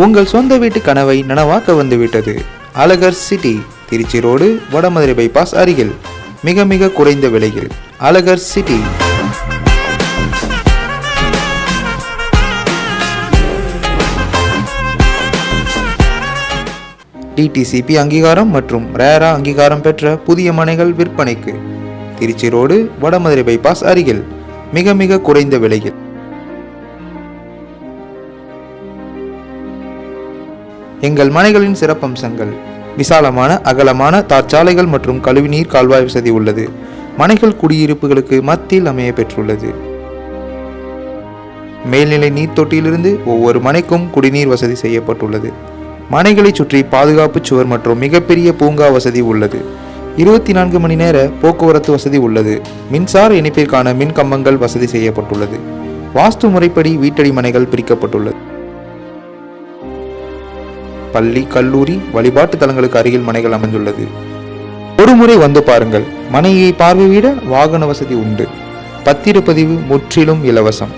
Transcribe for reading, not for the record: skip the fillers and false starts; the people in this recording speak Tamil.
உங்கள் சொந்த வீட்டு கனவை நனவாக்க வந்துவிட்டது. Alagar city, Tiruchi road, Vadamadurai bypass அருகில். மிக மிக குறைந்த விலையில் அழகர் சிட்டி. டிடிசிபி அங்கீகாரம் மற்றும் ரேரா அங்கீகாரம் பெற்ற புதிய மனைகள் விற்பனைக்கு. திருச்சி ரோடு, வடமதுரை பைபாஸ் அருகில். மிக மிக குறைந்த விலையில். எங்கள் மனைகளின் சிறப்பம்சங்கள்: விசாலமான அகலமான தார்ச்சாலைகள் மற்றும் கழிவுநீர் கால்வாய் வசதி உள்ளது. மனைகள் குடியிருப்புகளுக்கு மத்தியில் அமைய பெற்றுள்ளது. மேல்நிலை நீர் தொட்டியிலிருந்து ஒவ்வொரு மனைக்கும் குடிநீர் வசதி செய்யப்பட்டுள்ளது. மனைகளை சுற்றி பாதுகாப்பு சுவர் மற்றும் மிகப்பெரிய பூங்கா வசதி உள்ளது. 24 மணி நேர போக்குவரத்து வசதி உள்ளது. மின்சார இணைப்பிற்கான மின் கம்பங்கள் வசதி செய்யப்பட்டுள்ளது. வாஸ்து முறைப்படி வீட்டடி மனைகள் பிரிக்கப்பட்டுள்ளது. பள்ளி, கல்லூரி, வழிபாட்டு தலங்களுக்கு அருகில் மனைகள் அமைந்துள்ளது. ஒருமுறை வந்து பாருங்கள். மனையை பார்வையிட வாகன வசதி உண்டு. பத்திரப்பதிவு முற்றிலும் இலவசம்.